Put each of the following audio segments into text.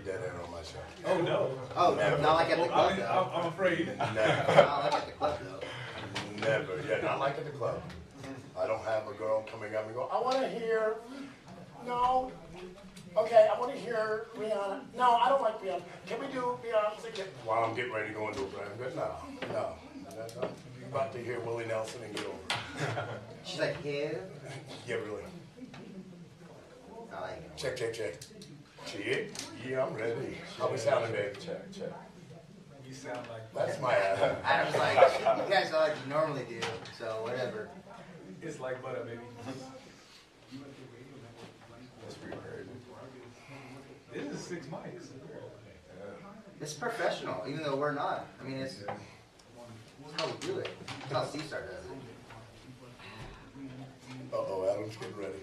dead air on my show. Oh, no. Oh, not like at the club, though. I'm afraid. Never. Not like at the club, though. Never. Yeah, not like at the club. I don't have a girl coming up and go, I want to hear, no. Okay, I want to hear Rihanna. No, I don't like Rihanna. Can we do Beyonce? While I'm getting ready to go into a brand good? No. You're about to hear Willie Nelson and get over it. She's like, yeah. Yeah, really. I like it. Check. Check. Yeah, I'm ready. How we sounding, babe? Check. You sound like... That's my Adam. Adam's like, you guys are like you normally do, so whatever. It's like butter, baby. That's pretty crazy. This is 6 mics. It's professional, even though we're not. I mean, it's how we do it. It's how C-Star does it. Uh-oh, Adam's getting ready.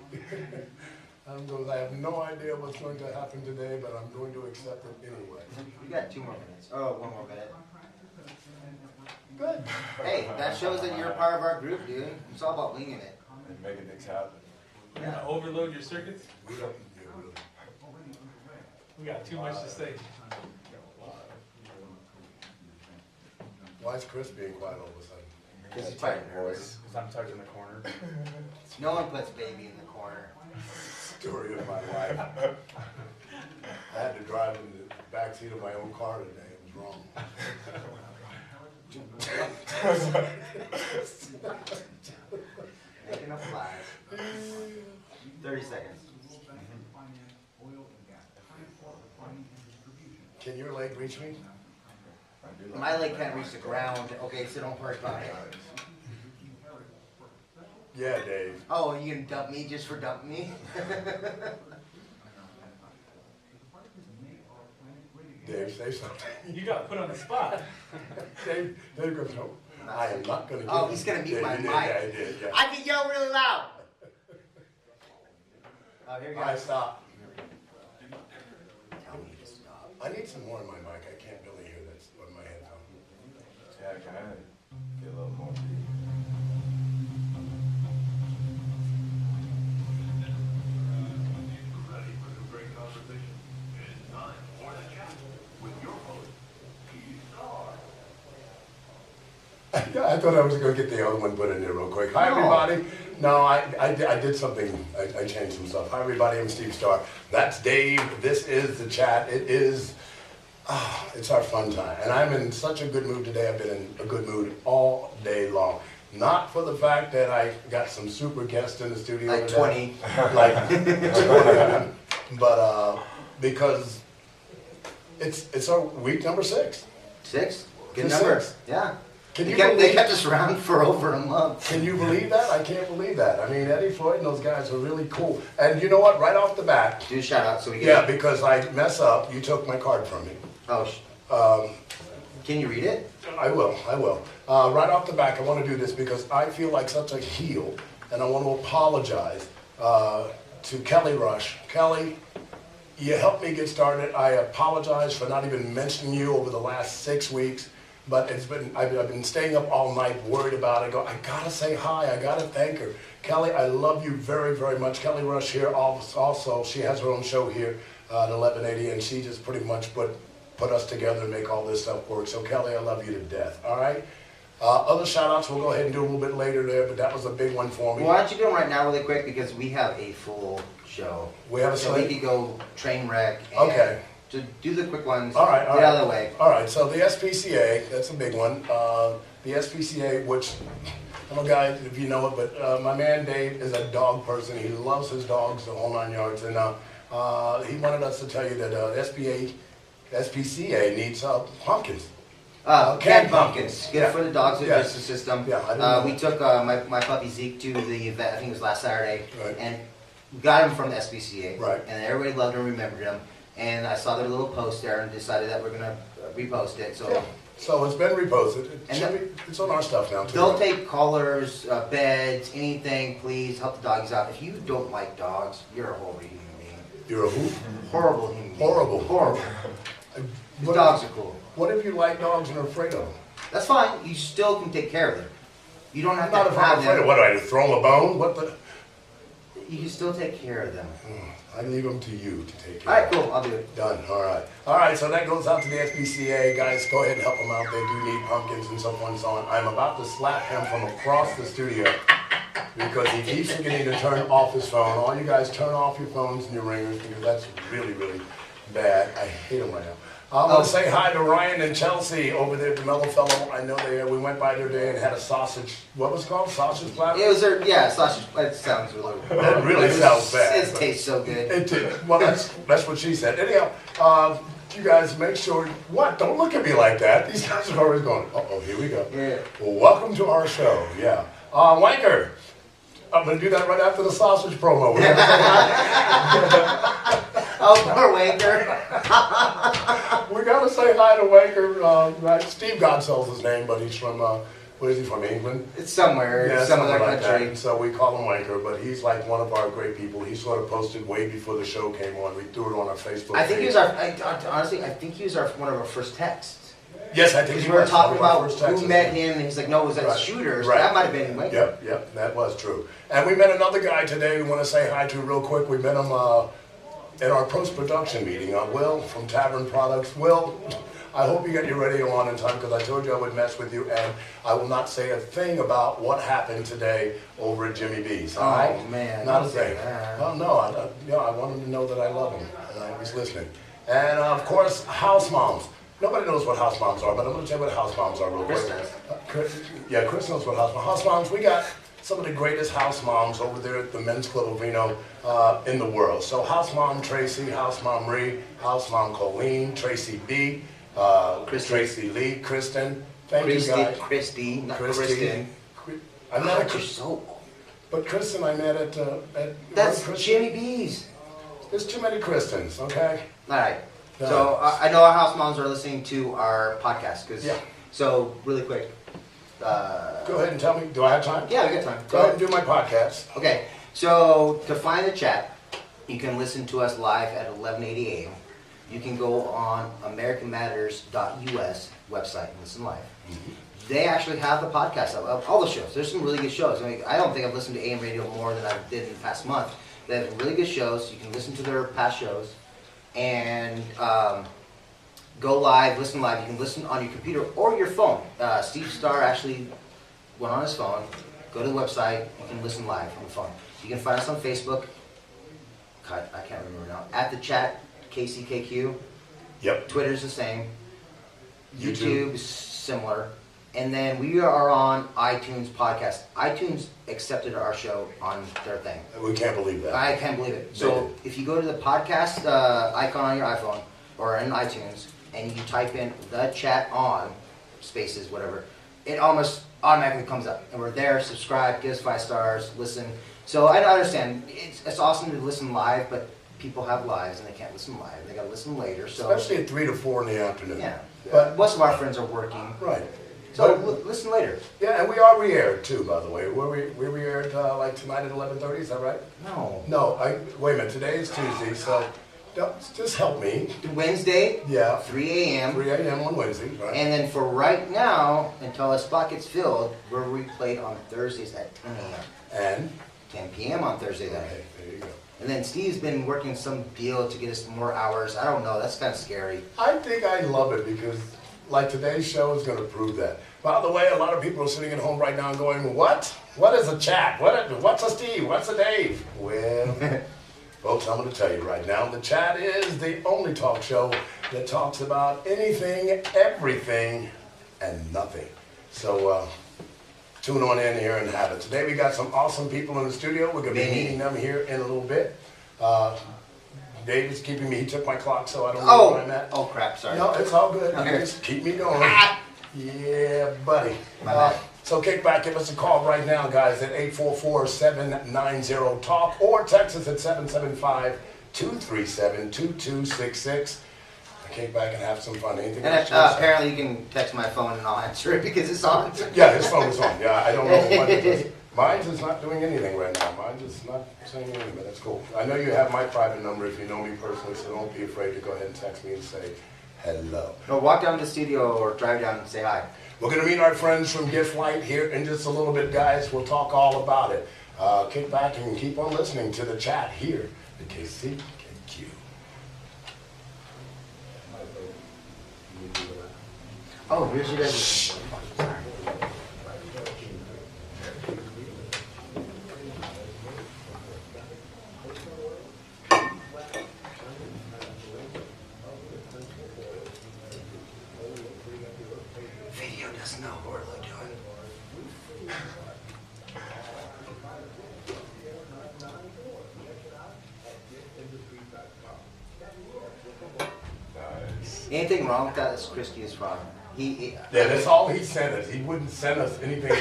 Adam goes, I have no idea what's going to happen today, but I'm going to accept it anyway. We got 2 more minutes. Oh, 1 more minute. Good. Hey, that shows that you're a part of our group, dude. It's all about winging it. And making things happen. You're going to overload your circuits? We don't, yeah, really. We got too much to say. Why is Chris being quiet all of a sudden? Because he's probably nervous. Because I'm tucked in the corner. No one puts baby in the corner. Story of my life. I had to drive in the backseat of my own car today. It was wrong. Making a flash. 30 seconds. Can your leg reach me? My leg can't reach the ground. Okay, so don't worry about it. Yeah, Dave. Oh, you gonna dump me just for dumping me? Dave, say something. You got put on the spot. Dave goes, no, I am not going to get Oh, he's gonna mute my mic. Yeah, I did, yeah. I can yell really loud. Oh, here you go. All right, stop. Tell me to stop. I need some more in my mic. I can't really hear this on my headphone. Yeah, can I get a little more? Ready for some great conversation? It's time for the chat with your host, Star. I thought I was going to get the other one put in there real quick. Hi, everybody. No, I did something. I changed some stuff. Hi, everybody. I'm Steve Starr. That's Dave. This is the chat. It is, it's our fun time. And I'm in such a good mood today. I've been in a good mood all day long. Not for the fact that I got some super guests in the studio. Like today. 20. Like 20. But because it's our week number 6. 6? Good It's number. 6. Yeah. Can you They believe kept us around for over a month. Can you believe that? I can't believe that. I mean, Eddie Floyd and those guys are really cool. And you know what? Right off the bat, Do a shout out so we get yeah, because I mess up, you took my card from me. Oh, can you read it? I will. Right off the back, I want to do this because I feel like such a heel, and I want to apologize to Kelly Rush. Kelly, you helped me get started. I apologize for not even mentioning you over the last 6 weeks. But I've been staying up all night worried about it. I gotta say hi, I gotta thank her. Kelly, I love you very, very much. Kelly Rush here also, she has her own show here at 1180, and she just pretty much put us together and make all this stuff work. So Kelly, I love you to death, all right? Other shout outs, we'll go ahead and do a little bit later there, but that was a big one for me. Well, why don't you do them right now really quick because we have a full show. We have a So we slate? could go train wreck and Okay. to do the quick ones. All right, Get out of the way. All right, so the SPCA, that's a big one. The SPCA, which, I'm a guy, if you know it, but my man Dave is a dog person. He loves his dogs, the whole 9 yards. And he wanted us to tell you that SPCA needs pumpkins. Canned pumpkins. Get it for the dogs with Yeah. justice system. Yeah, I didn't know. We took my puppy Zeke to the event, I think it was last Saturday, Right. and got him from the SPCA. Right. And everybody loved him, remembered him. And I saw their little post there and decided that we're going to repost it. So Yeah. So it's been reposted. And It's on our stuff now, too. they'll take collars, beds, anything, please help the doggies out. If you don't like dogs, you're a horrible human being. You're a who? Horrible human being. Horrible. Horrible. What Dogs if- are cool. What if you like dogs and are afraid of them? That's fine. You still can take care of them. You don't have Not to if I'm have afraid of them. what, do I throw them a bone? What the? You can still take care of them. I leave them to you to take care All right, of. cool. I'll do it. Done. All right. All right. So that goes out to the SPCA guys. Go ahead and help them out. They do need pumpkins and so forth and so on. I'm about to slap him from across the studio because he keeps forgetting to turn off his phone. All you guys turn off your phones and your ringers because that's really, really bad. I hate him right now. I want to say hi to Ryan and Chelsea over there at the Mellow Fellow. I know we went by their day and had a sausage. What was it called? Sausage platter. It was sausage. It sounds really. It really sounds bad. It tastes so good. It did. Well, that's what she said. Anyhow, you guys make sure. What? Don't look at me like that. These guys are always going. Uh-oh, here we go. Yeah. Well, welcome to our show. Yeah. Wanker. I'm gonna do that right after the sausage promo. We gotta say hi. Oh, poor Wanker. We gotta say hi to Wanker. Right? Steve Godsells his name, but he's from. Where is he from? England. It's somewhere. Yeah, some other somewhere like country. that. So we call him Wanker, but he's like one of our great people. He sort of posted way before the show came on. We threw it on our Facebook. I think page. he was honestly, I think he was one of our first texts. Yes, I think Because he we were was. talking One of our about first who Texans. met him, and he's like, no, it was that Right. shooter. So Right. that might have been Wanker. Yep, that was true. And we met another guy today we want to say hi to real quick. We met him in our post-production meeting. Will from Tavern Products. Will, I hope you get your radio on in time because I told you I would mess with you and I will not say a thing about what happened today over at Jimmy B's. All right? Man, Not a don't say thing. that. Well, no, I want him to know that I love him and I was listening. And of course, house moms. Nobody knows what house moms are, but I'm going to tell you what house moms are real quick. Chris does. Chris knows what house moms. House moms, we got some of the greatest house moms over there at the Men's Club of Reno in the world. So house mom Tracy, house mom Ree, house mom Colleen, Tracy B, Tracy Lee, Kristen. Thank you guys. Christy, not Christy. Kristen. I met God, a you're so. but Kristen I met at That's Kristen? Jimmy B's. There's too many Kristens, okay? All right. No. So I know our house moms are listening to our podcast. Yeah. So really quick. Go ahead and tell me, do I have time? Yeah, we got time. Go ahead and do my podcast. Okay. So to find the chat, you can listen to us live at 11:80 a.m. You can go on AmericanMatters.us website and listen live. They actually have the podcast of all the shows. There's some really good shows. I mean, I don't think I've listened to AM radio more than I did in the past month. They have really good shows. You can listen to their past shows and go live, listen live. You can listen on your computer or your phone. Steve Starr actually went on his phone. Go to the website. You can listen live on the phone. You can find us on Facebook. God, I can't remember now. At the chat, KCKQ. Yep. Twitter's the same. YouTube. YouTube is similar. And then we are on iTunes podcast. iTunes accepted our show on their thing. We can't believe that. I can't believe it. They So did. if you go to the podcast icon on your iPhone or in iTunes and you type in the chat on spaces, whatever, it almost automatically comes up. And we're there, subscribe, give us 5 stars, listen. So I understand. It's awesome to listen live, but people have lives and they can't listen live. They got to listen later. So Especially at 3 to 4 in the afternoon. yeah. But Most of our friends are working. right. So But- listen later. Yeah, and we are re-aired too, by the way. We re-aired like tonight at 11:30. Is that right? No. No. Wait a minute. Today is Tuesday, so just help me. Wednesday, Yeah. 3 a.m. 3 a.m. on Wednesday, right? And then for right now, until a spot gets filled, we're replayed on Thursdays at 10 a.m. And 10 p.m. on Thursday then. okay, there you go. And then Steve's been working some deal to get us more hours. I don't know. That's kind of scary. I think I love it because, like, today's show is going to prove that. By the way, a lot of people are sitting at home right now and going, what? What is a chat? What's a Steve? What's a Dave? Well, folks, I'm going to tell you right now, the chat is the only talk show that talks about anything, everything, and nothing. So, tune on in here and have it. Today we got some awesome people in the studio. We're going to be Many. meeting them here in a little bit. Dave is keeping me. He took my clock, so I don't know where I'm at. Oh crap! Sorry. No, it's all good. You Okay. just keep me going. Yeah, buddy. My bad. So kick back, give us a call right now, guys, at 844-790-TALK or text us at 775-237-2266. Kick back and have some fun. Anything And else you wanna say? apparently you can text my phone and I'll answer it because it's on. Yeah, his phone is on. Yeah, I don't know what it is. Mine's is not doing anything right now. Mine's is not saying anything, but that's cool. I know you have my private number if you know me personally, so don't be afraid to go ahead and text me and say hello. No, walk down to the studio or drive down and say hi. We're going to meet our friends from GyftLife here in just a little bit, guys. We'll talk all about it. Kick back and keep on listening to the chat here at KCKQ. Oh, here's your guys'. Video doesn't know what we're doing. Nice. Anything wrong with that? That's Christy's from. Yeah, that's all he sent us. He wouldn't send us anything.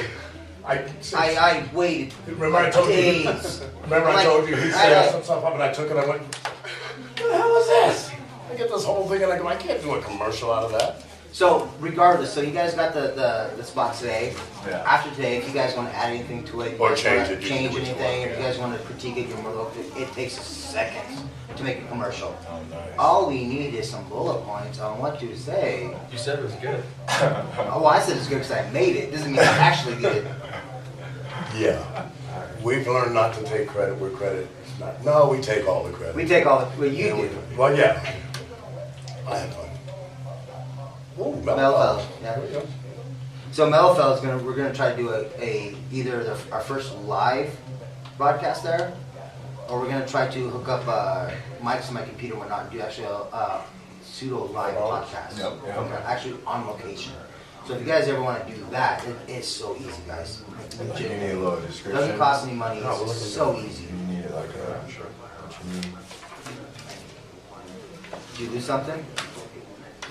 I waited. Remember I told you. days. Remember I told you he set some stuff up and I took it. I went, what the hell is this? I get this whole thing and I go, I can't do a commercial out of that. So regardless, so you guys got the spot today. Yeah. After today, if you guys want to add anything to it, you Or guys change wanna it, you change can do what you anything, want, if you yeah. guys want to critique it, you're more welcome. It takes seconds to make a commercial. Oh, nice. All we need is some bullet points on what to say. You said it was good. Oh, I said it's good because I made it. Doesn't mean I actually did it. Yeah. We've learned not to take credit where credit is not. No, we take all the credit. We take all the. Well, you Yeah, we do. do. Well, yeah. I have fun. Ooh, Mellow mellow. yeah. There we go. So Mellowfell's we're gonna try to do a either our first live broadcast there, or we're gonna try to hook up mics to my computer and whatnot and do actually a pseudo live podcast. Yep, yep. From actually on location. So if you guys ever want to do that, it's so easy, guys. You need a little description. Doesn't cost any money. No, we're It's looking so easy. You need it like a, sure. What you need. Did you do something?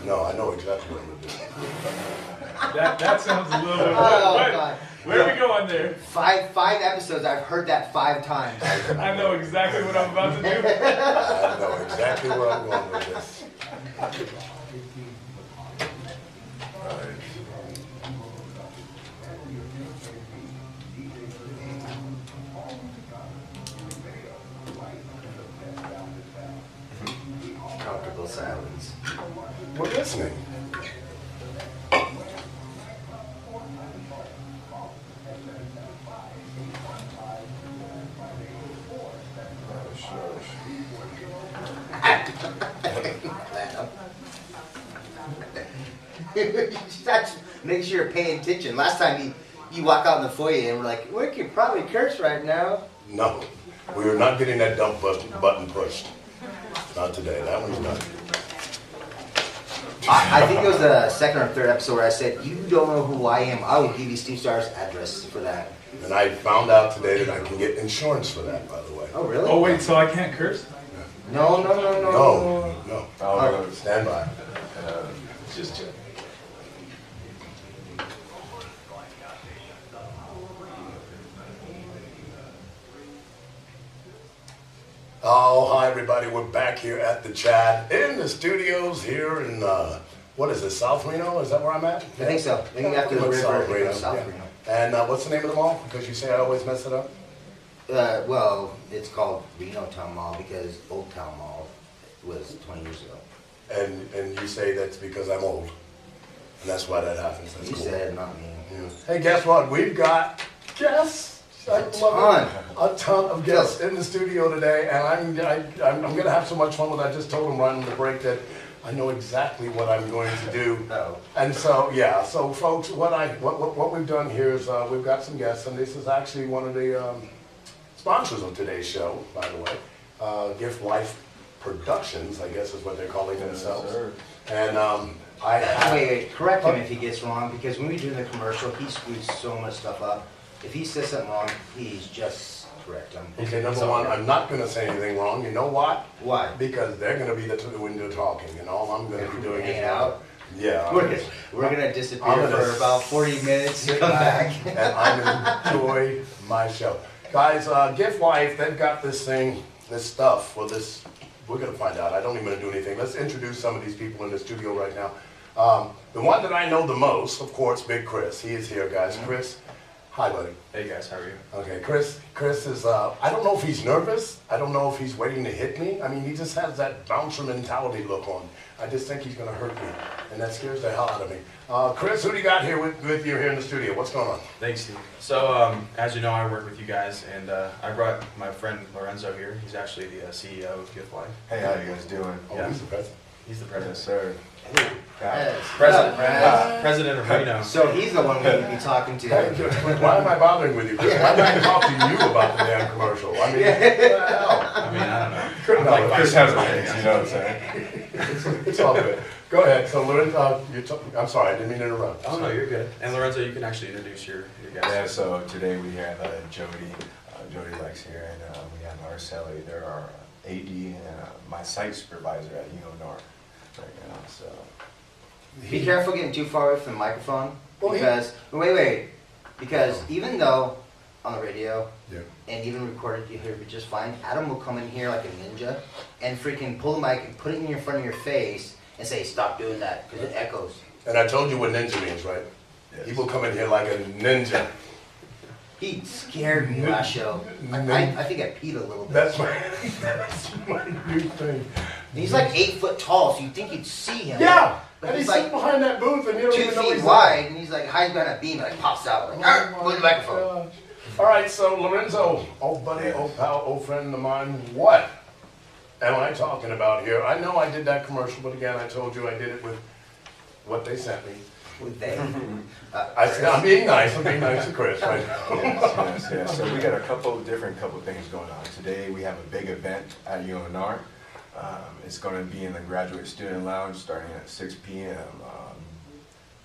No, I know exactly what I'm going to do. That sounds a little bit. Oh, What? God. Where are we going there? Five episodes. I've heard that 5 times. I know exactly what I'm about to do. I know exactly where I'm going with this. Comfortable silence. We're listening. Make sure you're paying attention. Last time you walk out in the foyer and we're like, we could probably curse right now. No, we are not getting that dump button pushed. Not today. That one's done. I think it was the second or third episode where I said, you don't know who I am. I will give you Steve Starr's address for that. And I found out today that I can get insurance for that, by the way. Oh, really? Oh wait, so I can't curse? No. No. Oh, Stand by. Just check. Oh, hi everybody. We're back here at the Chad in the studios here in, what is this, South Reno? Is that where I'm at? I think so. I think after the Looks river, South it Reno, goes South yeah. Reno. And what's the name of the mall? Because you say I always mess it up. Well, it's called Reno Town Mall because Old Town Mall was 20 years ago. And you say that's because I'm old. And that's why that happens. That's You cool. said, not me. Yeah. Hey, guess what? We've got guests. I love it. A ton of guests in the studio today, and I'm going to have so much fun with it. I just told them right on the break that I know exactly what I'm going to do. Oh. And so, yeah, so folks, what we've done here is we've got some guests, and this is actually one of the sponsors of today's show, by the way. GyftLife Productions, I guess is what they're calling themselves. sir. And I have... Wait, correct him if he gets wrong, because when we do the commercial, he screws so much stuff up. If he says something wrong, please just correct him. Okay, number one, I'm not going to say anything wrong. You know why? Why? Because they're going to be the window talking, and all I'm going to be doing Hang is out? Yeah. We're gonna disappear I'm gonna for about 40 minutes and come back. And I'm enjoy my show, guys. GyftLife, they've got this thing, this stuff. Well, this we're going to find out. I don't even do anything. Let's introduce some of these people in the studio right now. The one that I know the most, of course, Big Chris. He is here, guys. Chris, Hi, buddy. Hey guys, how are you? Okay, Chris is, I don't know if he's nervous. I don't know if he's waiting to hit me. I mean, he just has that bouncer mentality look on. I just think he's going to hurt me, and that scares the hell out of me. Chris, who do you got here with you here in the studio? What's going on? Thanks, Steve. So, as you know, I work with you guys, and I brought my friend Lorenzo here. He's actually the CEO of GyftLife. Hey, how you guys doing? Oh, Yeah. he's the president. He's the Yes, president. sir. Yes. President, Brad. President of Reno. So he's the one we need to be talking to. Hey, why am I bothering with you, Chris? Why am I talking to you about the damn commercial? I mean, what the hell? I mean, I don't know. No, Chris has a face, you know what I'm saying? It's all good. Go ahead. So, Lorenzo, I'm sorry, I didn't mean to interrupt. Oh no, you're good. And Lorenzo, you can actually introduce your guys. Yeah, so today we have Jody Lex here, and we have Arceli. They're our AD and my site supervisor at UNR right now, so. Be careful getting too far away from the microphone, Well, because, wait, because even though on the radio, Yeah. and even recorded, you hear it just fine, Adam will come in here like a ninja and freaking pull the mic and put it in front of your face and say, stop doing that, because it echoes. And I told you what ninja means, right? Yes. He will come in here like a ninja. He scared me last show. I think I peed a little bit. That's my new thing. And he's like 8 foot tall, so you'd think you'd see him. Yeah! But And he's he's sitting like behind that booth and you don't 2 even know feet he's wide, and he's like hiding behind a beam, and like pops out, like, there. go to the microphone. gosh. All right, so Lorenzo, old buddy, old pal, old friend of mine, what am I talking about here? I know I did that commercial, but again, I told you I did it with what they sent me. With they. I'm being nice to Chris right now. Yes. So we got a couple things going on. Today we have a big event at UNR. It's going to be in the Graduate Student Lounge starting at 6 p.m.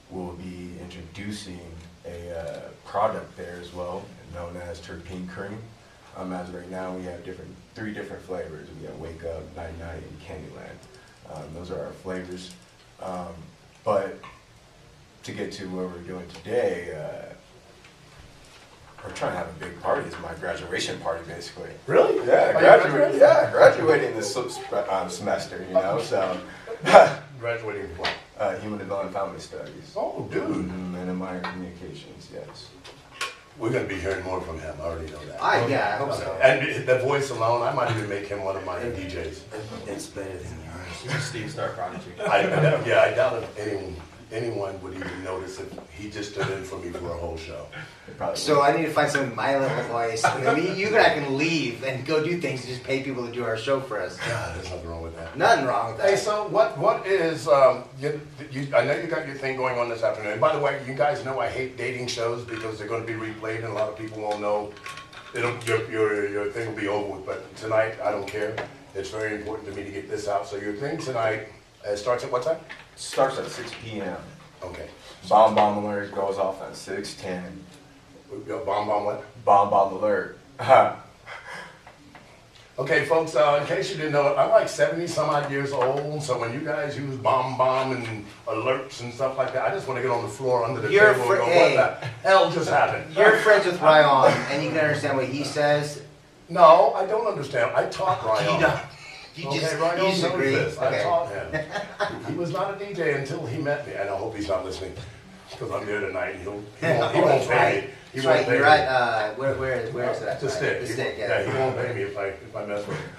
We'll be introducing a product there as well, known as Terpene Cream. As of right now, we have 3 different flavors. We have Wake Up, Night Night, and Candyland. Those are our flavors. But to get to what we're doing today, we're trying to have a big party. It's my graduation party, basically. Really? Yeah, graduating this semester, you know, so. Graduating from what? Human Development Family Studies. Oh, dude. And in minor communications, yes. We're going to be hearing more from him. I already know that. Yeah, I hope so. And the voice alone, I might even make him one of my DJs. It's better than yours. Steve Star Prodigy. I doubt if anyone would even notice if he just stood in for me for a whole show. It probably So I need to find some of my little voice. I mean, you and I can leave and go do things and just pay people to do our show for us. God, there's nothing wrong with that. Nothing wrong with Hey, that. so what is, I know you got your thing going on this afternoon. By the way, you guys know I hate dating shows because they're going to be replayed and a lot of people won't know. Your thing will be over with, but tonight, I don't care. It's very important to me to get this out. So your thing tonight starts at what time? starts at 6 p.m. Okay. Bomb alert goes off at 6:10. We've got bomb what? Bomb alert. Okay, folks, in case you didn't know, I'm like 70 some odd years old, so when you guys use bomb and alerts and stuff like that, I just want to get on the floor under the table and go, what the hell just happened? You're friends with Ryan, and you can understand what he says. No, I don't understand. I taught Ryan. You don't. You Okay, just, Ryan you just knows agree. this. I Okay. taught him. He was not a DJ until he met me, and I hope he's not listening, because I'm there tonight, and he won't That's pay right. me. He That's won't right. pay You're me. right. Where is that? The stick. The stick, Yeah, yeah. he won't pay me if I mess with him,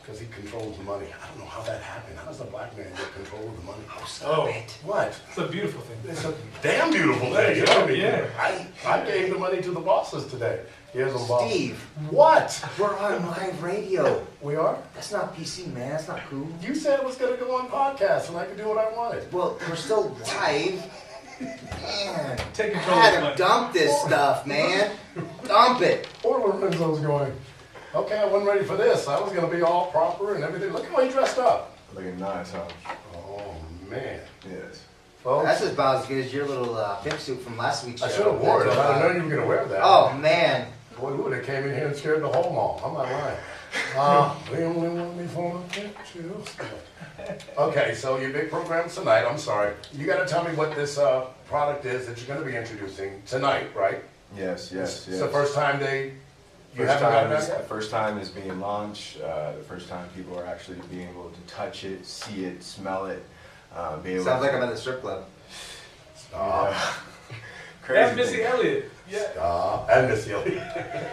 because he controls the money. I don't know how that happened. How does a black man get control of the money? Oh, What? it's a beautiful thing. It's a damn beautiful thing. You know what I mean? Yeah. I gave the money to the bosses today. Here's a boss. Steve, What? we're on live radio. We are? That's not PC, man. That's not cool. You said it was going to go on podcast and I could do what I wanted. Well, we're still live. Man, Take I control of had the to money. dump this stuff, man. Dump it. Poor Lorenzo's going, okay, I wasn't ready for this. I was going to be all proper and everything. Look how he dressed up. Looking nice, huh? Oh, man. Yes. Folks, That's about as good as your little pimp suit from last week's show. I should have worn it. If I'd have known you were going to wear that. Oh, man. Boy, we would have came in here and scared the whole mall. I'm not lying. They only want me for my pictures. Okay, so your big program's tonight. I'm sorry. You got to tell me what this product is that you're going to be introducing tonight, right? Yes. It's the first time you First haven't time got is, that the yet? first time is being launched. The first time people are actually being able to touch it, see it, smell it. Be able Sounds to, like I'm at a strip club. Stop. That's crazy Missy thing. Elliott. Yeah. And Miss Yelly.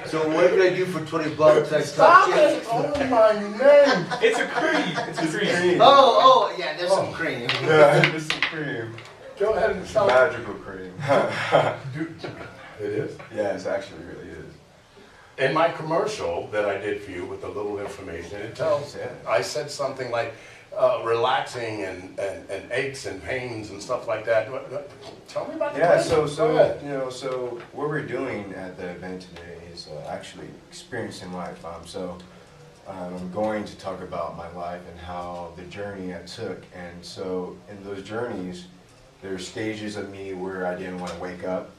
So what can I do for $20? I Stop touch it! Oh my name! It's a cream. It's a cream. Cream. Oh, yeah, there's some cream. Yeah, this is cream. Go ahead and tell me. Magical cream. It is. Yes, actually, really is. In my commercial that I did for you with the little information, it tells, Yeah. I said something like relaxing and aches and pains and stuff like that. Tell me about the Yeah, cream. so Go ahead. so what we're doing at the event today is actually experiencing life. I'm going to talk about my life and how the journey I took. And so in those journeys, there's stages of me where I didn't want to wake up.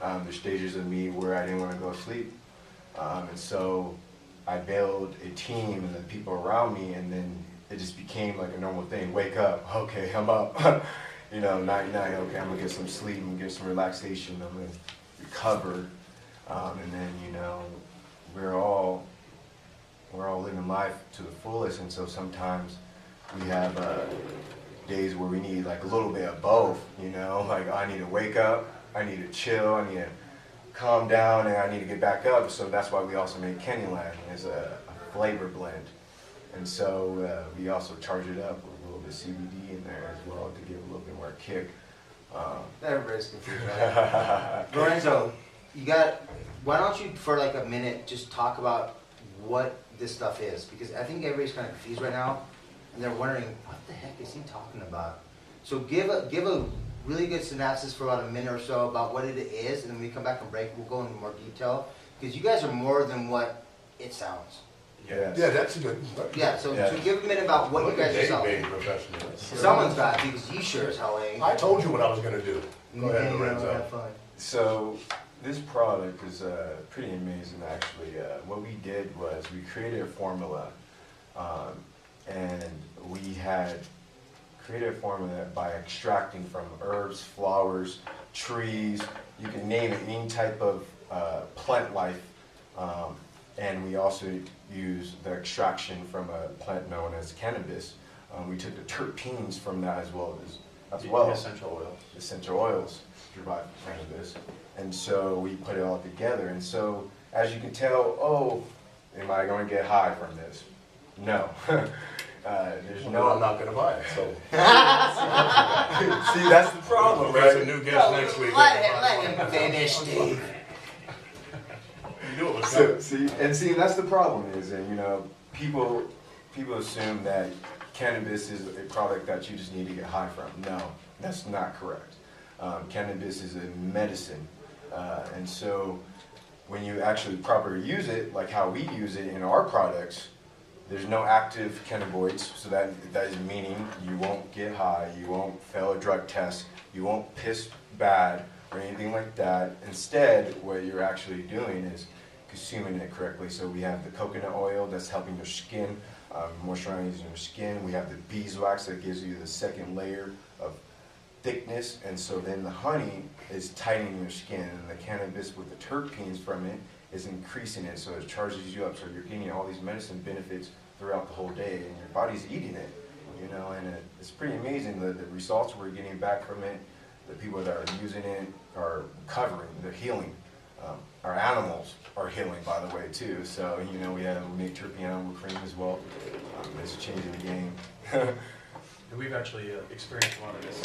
There's stages of me where I didn't want to go to sleep. And so I built a team and the people around me, and then it just became like a normal thing. Wake up, okay, I'm up. Night, okay, I'm gonna get some sleep, I'm gonna get some relaxation, I'm gonna recover. And then, we're all living life to the fullest, and so sometimes we have days where we need like a little bit of both, like I need to wake up, I need to chill, I need to calm down, and I need to get back up. So that's why we also make Kennyland as a flavor blend. And so we also charge it up with a little bit of CBD in there as well to give a little bit more kick. Everybody's confused, right? Lorenzo, why don't you for like a minute just talk about what this stuff is? Because I think everybody's kind of confused right now, and they're wondering, what the heck is he talking about? So give a really good synopsis for about a minute or so about what it is, and then when we come back and break, we'll go into more detail, because you guys are more than what it sounds. Yes. Yeah, that's a good. Yeah, so Yeah. give a minute about what Look you at guys are Dave selling. being professional. Someone's got to, because you sure as hell ain't. I told you what I was gonna do. Go ahead, Yeah, Lorenzo. have fun. So this product is pretty amazing, actually. What we did was we created a formula, and we had created a formula by extracting from herbs, flowers, trees, you can name it, any type of plant life. And we also use the extraction from a plant known as cannabis. We took the terpenes from that as well. Essential oils. Essential oils derived from cannabis. And so we put it all together. And so, as you can tell, am I going to get high from this? No. There's No, no. I'm not gonna buy it, so. See, that's the problem, We'll get some right? new guests next week. Let him finish, Steve. You knew it was So, coming. see, that's the problem is, people assume that cannabis is a product that you just need to get high from. No, that's not correct. Cannabis is a medicine, and so when you actually properly use it, like how we use it in our products, there's no active cannabinoids, so that is meaning you won't get high, you won't fail a drug test, you won't piss bad or anything like that. Instead, what you're actually doing is consuming it correctly. So we have the coconut oil that's helping your skin, moisturizing your skin. We have the beeswax that gives you the second layer of thickness, and so then the honey is tightening your skin, and the cannabis with the terpenes from it is increasing it, so it charges you up. So you're getting all these medicine benefits throughout the whole day, and your body's eating it, and it's pretty amazing the results we're getting back from it. The people that are using it are recovering, they're healing. Our animals are healing, by the way, too. So, we make terpene animal cream as well. It's changing the game. And we've actually experienced a lot of this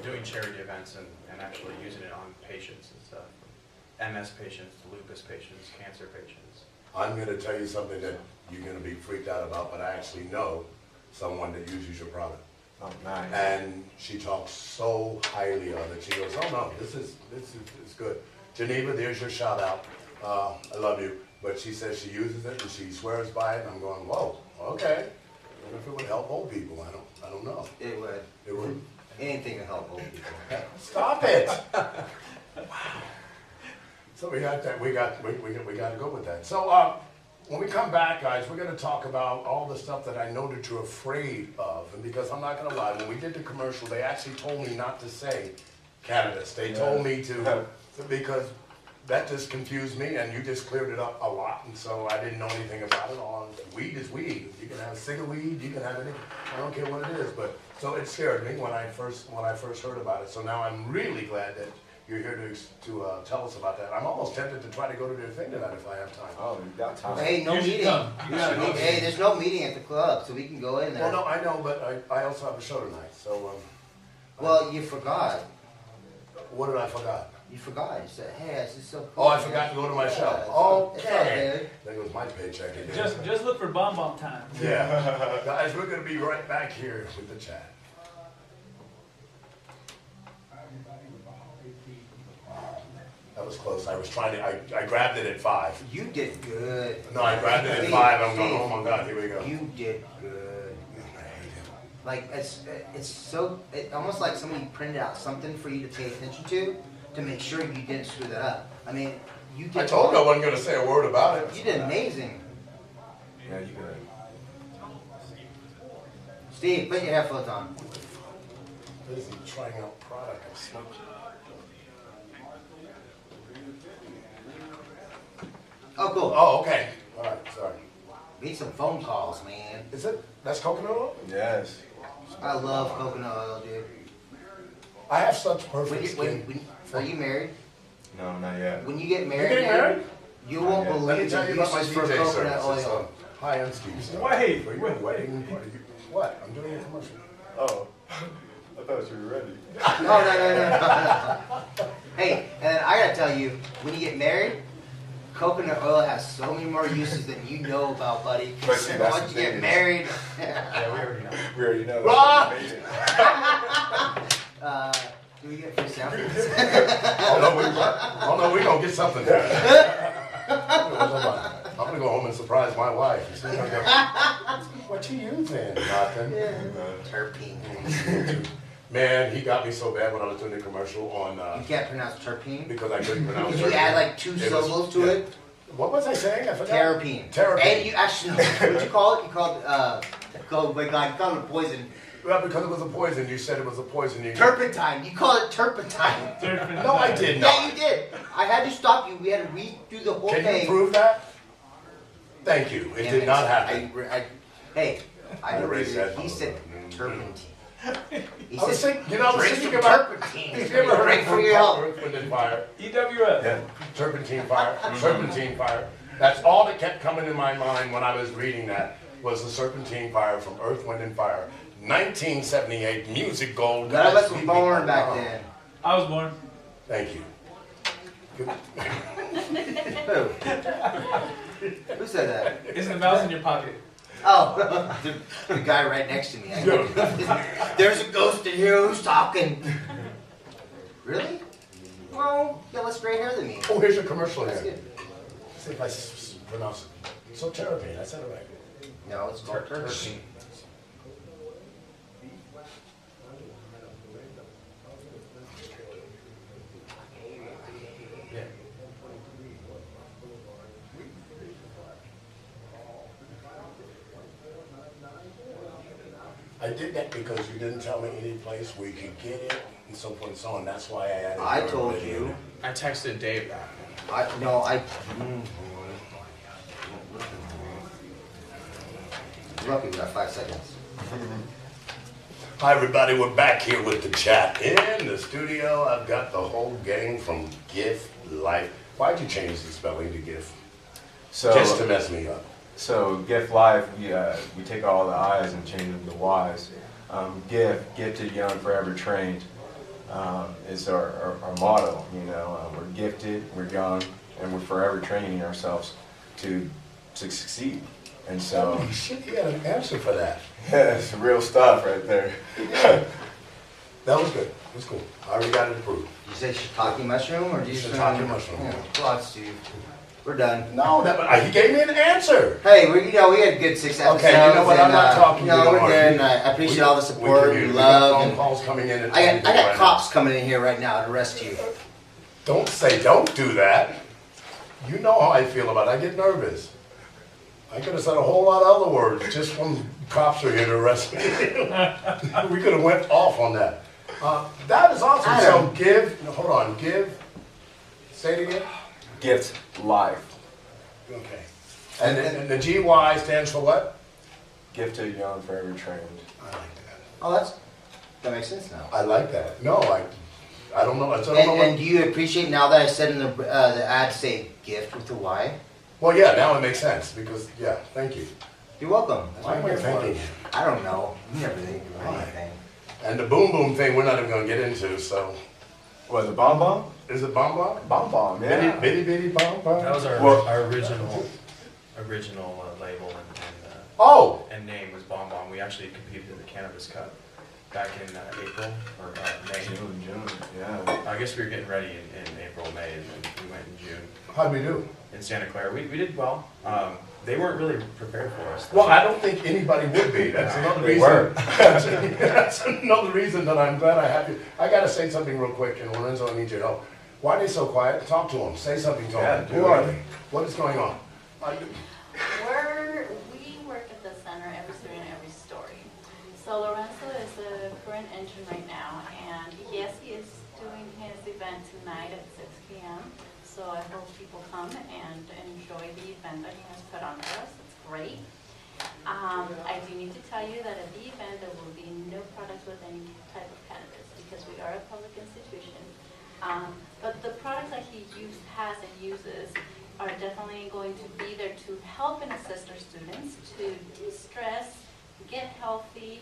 doing charity events and actually using it on patients and stuff. MS patients, lupus patients, cancer patients. I'm gonna tell you something that you're gonna be freaked out about, but I actually know someone that uses your product. Oh, nice. And she talks so highly of it. She goes, oh no, this is good. Geneva, there's your shout out. I love you. But she says she uses it and she swears by it, and I'm going, whoa, okay. I wonder if it would help old people. I don't know. It would. It would. Anything to help old people. Stop it. Wow. So we got that. We got to go with that. So when we come back, guys, we're going to talk about all the stuff that I know that you're afraid of. And because I'm not going to lie, when we did the commercial, they actually told me not to say cannabis. They told me to because that just confused me, and you just cleared it up a lot. And so I didn't know anything about it. Weed is weed. You can have cigar weed. You can have anything. I don't care what it is. But so it scared me when I first heard about it. So now I'm really glad that you're here to tell us about that. I'm almost tempted to try to go to their thing tonight if I have time. Oh, you got time. Hey, no You should meeting. come. You should come. Hey, there's no meeting at the club, so we can go in there. Well, no, I know, but I also have a show tonight, so, Well, you forgot. what did I forgot? You forgot. You said, hey, this is so Oh, cool. I forgot to go to my show. It's all Okay. good. There goes my paycheck again. Just look for bomb time. Yeah. Guys, we're gonna be right back here with the chat. That was close. I was trying to, I grabbed it at 5. You did good. No, I grabbed it at 5. I'm going, oh my God, here we go. You did good. I hate him. Like it's so almost like somebody printed out something for you to pay attention to make sure you didn't screw that up. I mean, you did. I told you I wasn't gonna say a word about it. You did amazing, Yeah, you good. Steve. Put your headphones on. What is he trying out product? I smoked it. Oh, cool. Oh, okay. All right, sorry. Need some phone calls, man. Is it, that's coconut oil? Yes. I love coconut oil, dude. I have such When perfect you, skin. are you married? No, not yet. When you get You married, getting dude, married? you won't Yeah. Let me believe tell the you about my uses for DJ coconut services. oil. Hi, I'm Steve. Star. Wait, For your wait, wedding, what are you- what? I'm doing a commercial. Oh, I thought you were ready. No. Hey, and I gotta tell you, when you get married, coconut oil has so many more uses than you know about, buddy. But see, that's Once the you thing get is- married, Yeah, we already know. We already know. Ah! That's what you made it. do we get free samples? Oh no, we gonna get something there. I'm gonna go home and surprise my wife. She's gonna go, what you using? Nothing. Terpene. Man, he got me so bad when I was doing the commercial on, You can't pronounce terpene? because I couldn't pronounce Did you it. add like 2 was- syllables to yeah. it? What was I saying? I forgot. Terrapene. Terrapene. And you actually, what'd you call it? You called oh my God, you called it poison. Well, because it was a poison. You said it was a poison. You Turpentine. You called it turpentine. No, I did not. Yeah, you did. I had to stop you. We had to redo the whole Can thing. you prove that? Thank you. It Damn did not happen. Hey, I I know erased that. he said turpentine. He I was said, thinking, you know, I was drink thinking some about turpentine. Have you ever heard Drink of for your health. Earth, Wind, and Fire? EWF. Yeah. Turpentine fire, serpentine fire. That's all that kept coming in my mind when I was reading that was the serpentine fire from Earth, Wind, and Fire. 1978 music gold. None of us Guys, were born we- back then. I was born. Thank you. Who? Who said that? Is the mouse in your pocket? Oh, the guy right next to me. There's a ghost in here who's talking. Really? Well, you got less gray hair than me. Oh, here's your commercial That's here. good. See if I pronounce it. So terrapene, I said it right. No, it's called turpentine. Yeah. I did that because you didn't tell me any place where you could get it and so forth and so on. That's why I added. I your told video. you. I texted Dave that. Lucky we got 5 seconds. Hi everybody, we're back here with the chat in the studio. I've got the whole gang from GyftLife. Why'd you change the spelling to GIF? So, Just to mess me up. So GyftLife, we take all the I's and change them to Y's. Gifted, young, forever trained is our motto. You know, we're gifted, we're young, and we're forever training ourselves to succeed. And so, Holy shit, he had an answer for that. yeah, it's real stuff right there. That was good. It was cool. I already got it approved. You say shiitake mushroom or do you Shiitake mushroom. Yeah. Well, Steve. We're done. No, he gave me an answer. Hey, we had a good 6 episodes. Okay, you know what? I'm not talking to No, you, we're Marty. good. And I appreciate all the support and We got love. phone And calls coming in. And I got everything right cops coming in here right now to arrest you. now. Don't do that. You know how I feel about it. I get nervous. I could have said a whole lot of other words just when cops are here to arrest me. We could have went off on that. That is awesome. Adam. So hold on, say it again. GyftLife. Okay. And the GY stands for what? Gifted, young, forever trained. I like that. Oh, that makes sense now. I like that. No, I don't know. I don't know And do you appreciate now that I said in the ad, say gift with a Y? Well, yeah, now it makes sense because, yeah, thank you. You're welcome. That's Why what am I'm I here for. thanking you? I don't know. You never think of Why? anything. And the boom boom thing, we're not even gonna get into, so. Was it Bomb Bomb? Is it bomb bomb? Bomb Bomb, Bitty, yeah. bitty, bitty bomb bomb? That was our, Well- our original label Oh, and name was Bomb Bomb. We actually competed in the Cannabis Cup back in April or May. June, yeah. I guess we were getting ready in April, May, and then we went in June how'd we do? in Santa Clara. We did well. They weren't really prepared for us. Well, I don't think anybody would be. That's another They reason. were. That's another reason that I'm glad I have you. I gotta say something real quick, and Lorenzo, I need your help. Why are they so quiet? Talk to them. Say something to Yeah, them. do Who are it. they? What is going on? We work at the center every student, every story. So Lorenzo is the current intern right now, and yes, he is doing his event tonight at 6 p.m. So I hope people come and enjoy the event that he has put on for us. It's great. I do need to tell you that at the event there will be no products with any type of cannabis because we are a public institution. But the products that he has and uses are definitely going to be there to help and assist our students to de-stress, get healthy,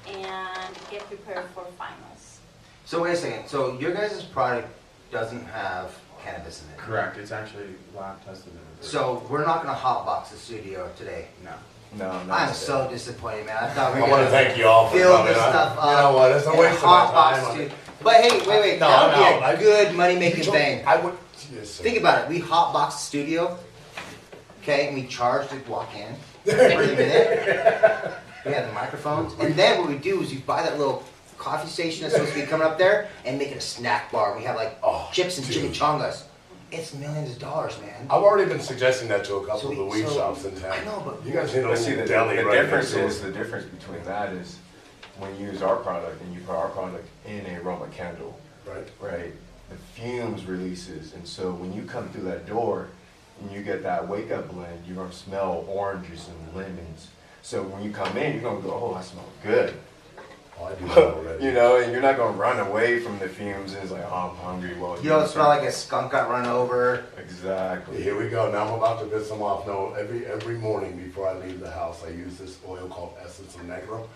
and get prepared for finals. So wait a second. So your guys' product doesn't have cannabis in it. Correct. It's actually lab tested. So we're not gonna hotbox the studio today. No. No, I'm so disappointed, man. I thought we I were wanna gonna thank you all for fill coming. this stuff up. You know what, it's a in waste of my hotbox time. studio. But hey, wait. No, That would no, be I- a good money-making You thing. I would, yes, sir. Think about it. We hotbox the studio, okay, and we charge to walk in every minute. We have the microphones, and then what we do is you buy that little coffee station that's supposed to be coming up there and make it a snack bar. We have like Oh, chips and dude. chimichangas. It's millions of dollars, man. I've already been suggesting that to a couple So of the we- weed so- shops in town. I know, but- You guys need a But see, little the deli right difference next is, door. the difference between that is when you use our product and you put our product in a aroma candle, Right. right? The fumes releases, and so when you come through that door and you get that wake up blend, you're gonna smell oranges and lemons. So when you come in, you're gonna go, oh, I smell good. Oh, I do that already. You know, and you're not gonna run away from the fumes and it's like, oh, I'm hungry. Well, You don't smell like a skunk got run over. Exactly. Here we go. Now I'm about to piss them off. No, every morning before I leave the house, I use this oil called Essence of Negro.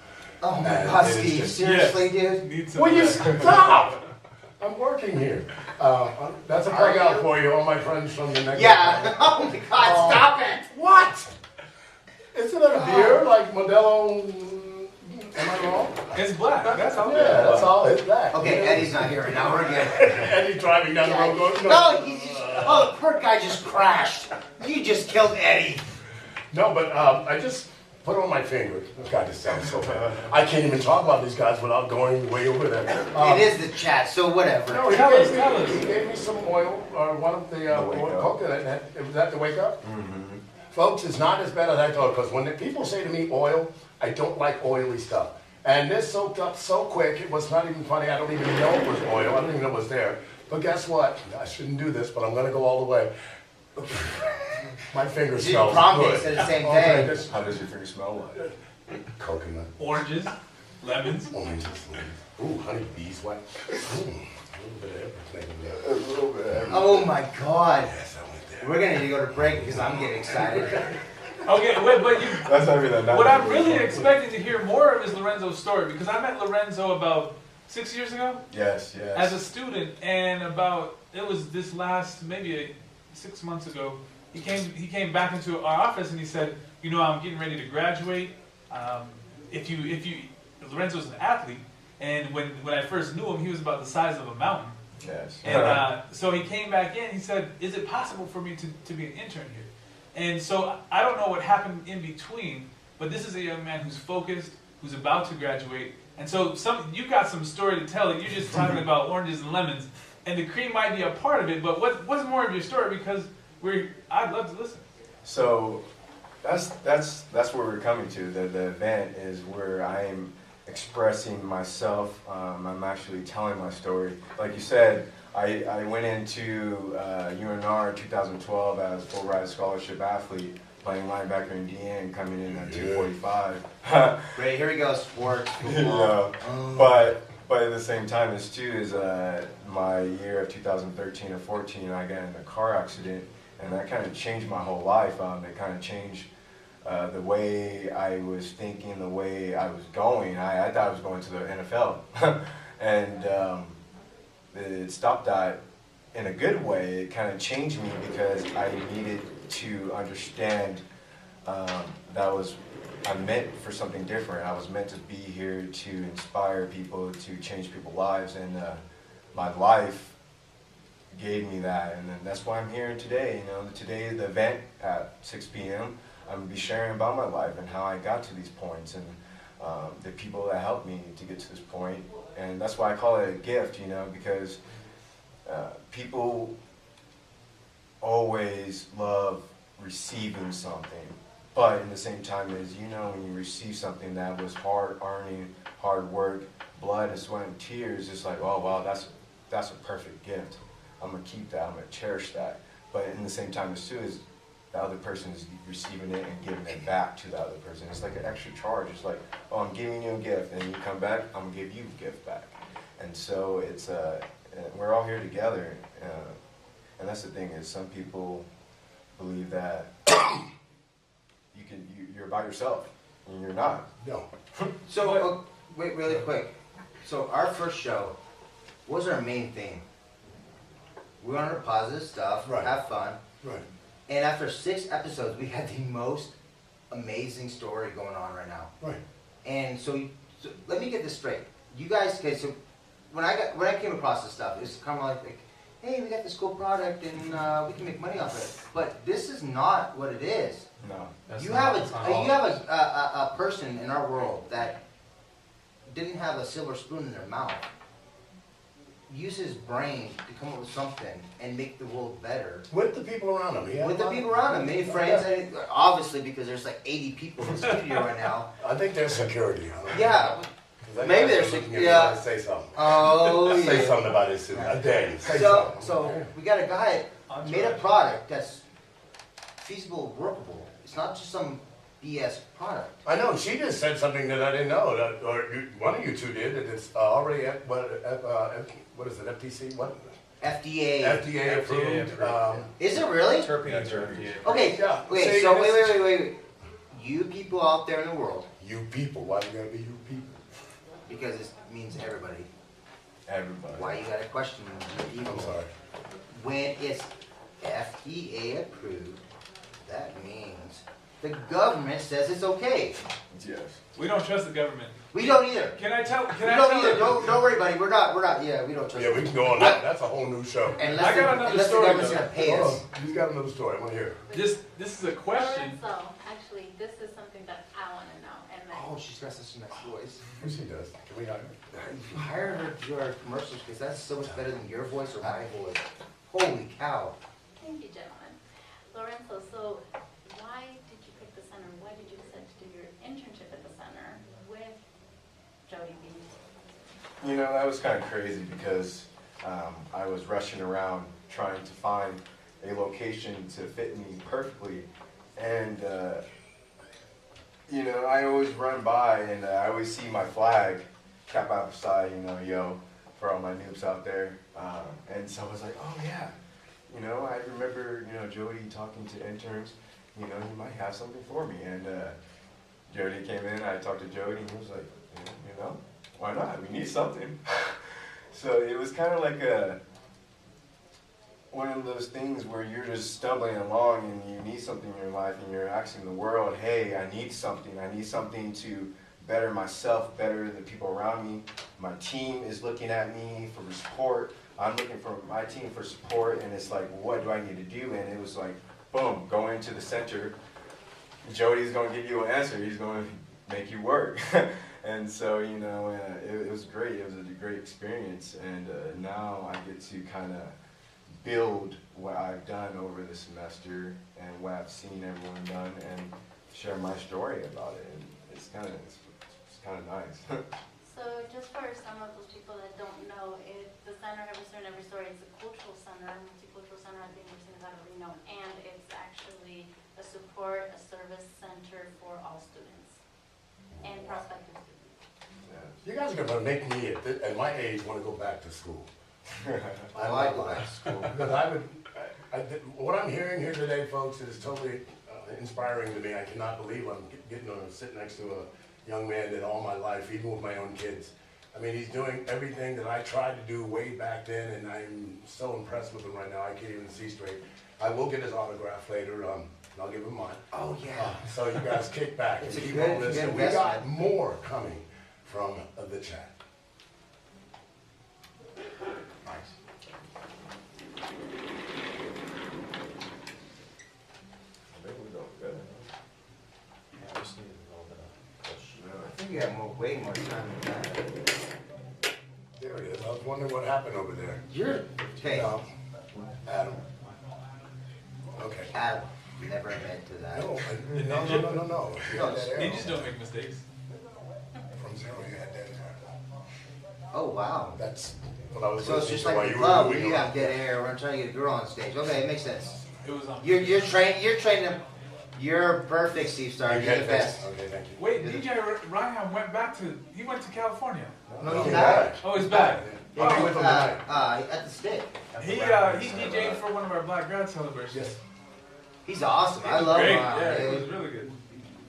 Oh my And God, it is Steve! just- Seriously, dude? Need some Will of you that. stop? I'm working here. That's a plug out for you, all my friends from the Negro. Yeah. Oh my God! Oh. Stop it! What? Isn't it a beer like Modelo? Am I wrong? It's black. That's all. Yeah, that's all. It's that. Okay, Yeah. Eddie's not here right now. We're good. Eddie's driving down the road going, No, he's just. Oh, the poor guy just crashed. You just killed Eddie. No, but I just put on my finger. God, this sounds so bad. I can't even talk about these guys without going way over there. It is the chat, so whatever. No, he Tell gave us, me- tell us. He gave me some oil, or one of the Wake oil Up. coconut. Was that the wake up? Mm-hmm. Folks, it's not as bad as I thought, because when the people say to me oil, I don't like oily stuff. And this soaked up so quick, it was not even funny. I don't even know it was oil. I don't even know it was there. But guess what? I shouldn't do this, but I'm going to go all the way. My finger You smells prompted good. said the same Okay, thing. this How does your finger smell like? coconut, Oranges, lemons. oranges, ooh, honey beeswax. A little bit of everything in there. A little bit. Oh my God. Yes, I went there. We're gonna need to go to break because I'm getting excited. Okay, wait, but you. That's not even that. What I'm really expecting to hear more of is Lorenzo's story because I met Lorenzo about 6 years ago Yes, yes. as a student, and it was this last maybe 6 months ago. He came back into our office and he said, you know, I'm getting ready to graduate. Lorenzo's an athlete, and when I first knew him, he was about the size of a mountain. Yes. And so he came back in. He said, "Is it possible for me to be an intern here?" And so I don't know what happened in between, but this is a young man who's focused, who's about to graduate, and so you got some story to tell. That you're just talking about oranges and lemons, and the cream might be a part of it. But what's more of your story? Because I'd love to listen. So that's where we're coming to. The event is where I am expressing myself. I'm actually telling my story. Like you said, I went into UNR 2012 as full ride scholarship athlete, playing linebacker in DN, coming in at 245. Great, here we go, sports. You know, Oh. but But at the same time, this too is my year of 2013 or 14. I got in a car accident, and that kind of changed my whole life. It kind of changed the way I was thinking, the way I was going. I thought I was going to the NFL, and it stopped that in a good way. It kind of changed me because I needed to understand I'm meant for something different. I was meant to be here to inspire people, to change people's lives, and my life gave me that, and then that's why I'm here today. You know, today the event at 6 p.m. I'm gonna be sharing about my life and how I got to these points, and the people that helped me to get to this point. And that's why I call it a gift, you know, because people always love receiving something. But in the same time, as you know, when you receive something that was hard earning, hard work, blood and sweat and tears, it's like, oh wow, that's a perfect gift. I'm gonna keep that. I'm gonna cherish that. But in the same time, as too, is the other person is receiving it and giving it back to the other person. It's like an extra charge. It's like, oh, I'm giving you a gift, and you come back, I'm gonna give you a gift back. And so it's we're all here together. And that's the thing is, some people believe that you're by yourself, and you're not. No. So, wait, really quick. So our first show, what was our main theme? We wanted to positive stuff, Right. have fun. Right. And after 6 episodes, we had the most amazing story going on right now. Right. And so let me get this straight. You guys, okay, so when I came across this stuff, it's kind of like, hey, we got this cool product and we can make money off it. But this is not what it is. No. You have a person in our world that didn't have a silver spoon in their mouth. Use his brain to come up with something and make the world better. With the people around him. With the people around him, many friends, and obviously because there's like 80 people in the studio right now. I think there's security. Huh? Yeah. 'Cause Maybe that there's guy's looking at sec- me yeah. like, Say something. Oh, yeah. Say something about his suit. A day. Say something. So we got a guy that made a product that's feasible, workable. It's not just some BS product. I know, she just said something that I didn't know, one of you two did, that it's already at, what is it, FTC, what? FDA. FDA approved. approved, Is it really? Terpenes are FDA. Okay, Yeah. wait, See, so this- wait. You people out there in the world, You people, why do you gotta be you people? because it means everybody. Everybody. Why you gotta question you people? I'm sorry. When it's FDA approved, that means the government says it's okay. Yes. We don't trust the government. We don't either. Can I tell? Can We I don't tell either. you- Don't worry, buddy. We're not. Yeah, we don't trust. Yeah, we can go on that, that's a whole new show. Unless I got the- another unless story, the government's though. gonna pay Hold us. on, he's got another story, I wanna hear. This is a question. Lorenzo, actually, this is something that I want to know. And then, Oh, she's got such a nice voice. Yes, he does. Can we hire him? Hire her to do our commercials because that's so much better than your voice or my voice. Holy cow. thank you, gentlemen. Lorenzo, so why did you pick the center? Why did you decide to do your internship at the center with Jody B? You know, that was kind of crazy because I was rushing around trying to find a location to fit me perfectly. And, you know, I always run by and I always see my flag cap outside, you know, yo, for all my noobs out there. And so I was like, oh yeah, you know, I remember, you know, Jody talking to interns, you know, he might have something for me. And Jody came in, I talked to Jody, and he was like, you know, why not? We need something. So it was kind of like one of those things where you're just stumbling along and you need something in your life and you're asking the world, hey, I need something to better myself, better the people around me. My team is looking at me for support. I'm looking for my team for support, and it's like, what do I need to do? And it was like, boom, go into the center. Jody's going to give you an answer. He's going to make you work. And so, you know, it was great. It was a great experience. And now I get to kind of build what I've done over the semester and what I've seen everyone done and share my story about it. And it's kind of nice. So just for some of those people that don't know, the center, every story, it's a cultural center, multicultural center, I think we've seen that already known, and it's actually a service center for all students and prospective students. You guys are gonna make me, at my age, wanna go back to school. I like that school. Because what I'm hearing here today, folks, is totally inspiring to me. I cannot believe I'm getting to sit next to a young man that all my life, even with my own kids. I mean, he's doing everything that I tried to do way back then, and I'm so impressed with him right now. I can't even see straight. I will get his autograph later, and I'll give him mine. Oh, yeah. So you guys kick back It's and a keep good- on listening. good We got investment. more coming from the chat. Nice. I think we're doing good. Yeah, I just need a little bit of push. I think you have way more time than that. There it is. I was wondering what happened over there. You're, hey, No, Adam. Okay. Adam, never admit to that. No, no. You had that arrow. Ninjas don't make mistakes. From zero, you had that arrow. Oh, wow. That's what I was So it's listening just to while like you the were club, moving when you on. have dead air, we're trying to get a girl on stage. Okay, it makes sense. It was on. You're training them. You're perfect, Steve Star. You're Okay, the best. Okay, thank you. Wait, DJ Ryan went back to, he went to California. No, he's not. Oh, he's back. Oh, he went from tonight. At the stick. He DJ'd for one of our Black Grad celebrations. Yes. He's awesome. It I was love great. him. Yeah, it was really good.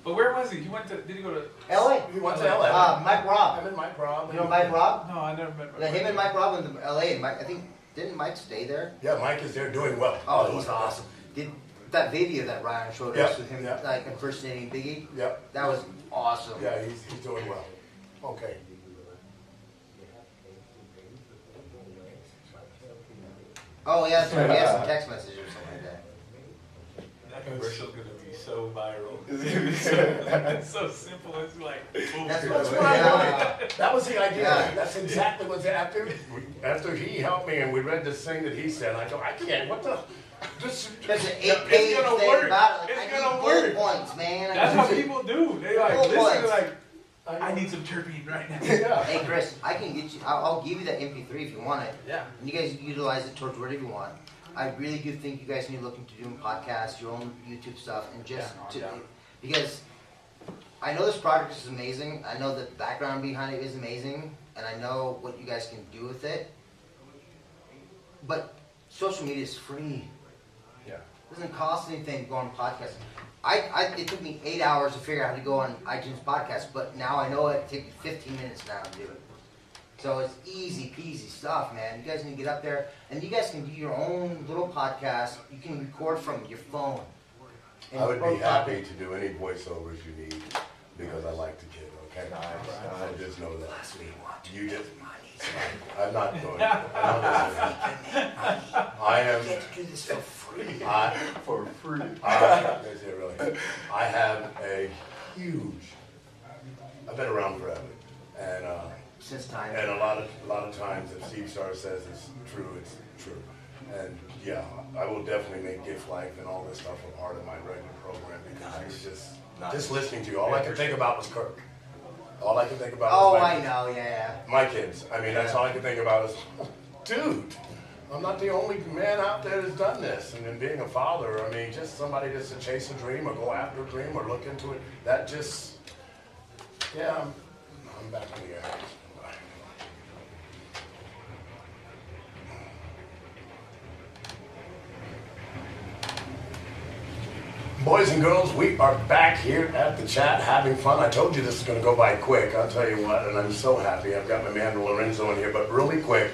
But where was he? He went to, did he go to? LA. He went to LA. Mike Robb. I'm in Mike Robb. You know Mike Robb? No, I never met. Yeah, him and Mike Robb went to LA. And Mike, I think, didn't Mike stay there? Yeah, Mike is there doing well. Oh, he's awesome. Did that video that Ryan showed us Yeah, with him, yeah. like impersonating Biggie? Yep. That was awesome. Yeah, he's doing well. Okay. Oh, yeah, so he has some text message or something like that. That commercial's gonna be so viral. It's so simple. It's like, boom. That's That's what what I yeah. wanted. That was the idea. Yeah. That's exactly what's after he helped me and we read this thing that he said. I go, I can't. What the? This. There's an It's 8-page gonna thing work. about it. It's I gonna need work. bullet points, man. That's what people do. They like Full listen. points. They're like, I need some terpene right now. Yeah. Hey, Chris, I can get you. I'll give you that MP3 if you want it. Yeah. And you guys utilize it towards whatever you want. I really do think you guys need to look into doing podcasts, your own YouTube stuff, and just because I know this project is amazing. I know the background behind it is amazing, and I know what you guys can do with it. But social media is free. Yeah. It doesn't cost anything to go on podcasts. It took me 8 hours to figure out how to go on iTunes podcast, but now I know it takes me 15 minutes now to do it. So it's easy peasy stuff, man. You guys need to get up there, and you guys can do your own little podcast. You can record from your phone. I would be happy to do any voiceovers you need because I like the kid. Okay. Nice. So just know that. That's what you want. You just. Money. I'm not doing it. I am. You get to do this for free. For free. Is it really? I have a huge. I've been around forever, and Since time. a lot of times, if Steve Starr says it's true, it's true. And yeah, I will definitely make GyftLife and all this stuff a part of my regular program because I was just listening to you. All I could think about was Kirk. All I could think about Oh, was I know, yeah. my kids. I mean, that's all I could think about is, dude, I'm not the only man out there that's done this. And then being a father, I mean, just somebody just to chase a dream or go after a dream or look into it, that just, yeah, I'm back in the air. Boys and girls, we are back here at the chat having fun. I told you this is going to go by quick. I'll tell you what, and I'm so happy. I've got my man Lorenzo in here, but really quick,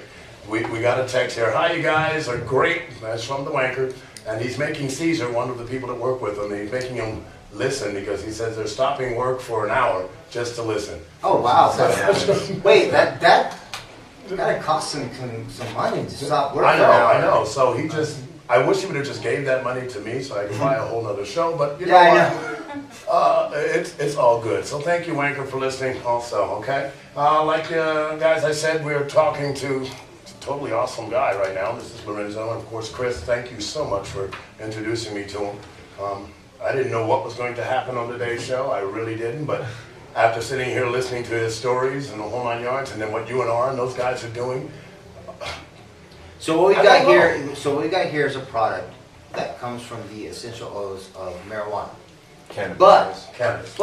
we got a text here. Hi, you guys are great. That's from the wanker. And he's making Caesar, one of the people that work with him, he's making him listen because he says they're stopping work for an hour just to listen. Oh, wow. Wait, that cost some money to stop working. I know. So he just, I wish he would have just gave that money to me so I could buy a whole nother show, but you know what? It's all good. So thank you, Wanker, for listening also, okay? Guys, I said, we're talking to a totally awesome guy right now. This is Lorenzo, and of course, Chris, thank you so much for introducing me to him. I didn't know what was going to happen on today's show. I really didn't, but after sitting here listening to his stories and the whole 9 yards, and then what you and R and those guys are doing. So what we got here is a product that comes from the essential oils of marijuana. Cannabis. But Cannabis.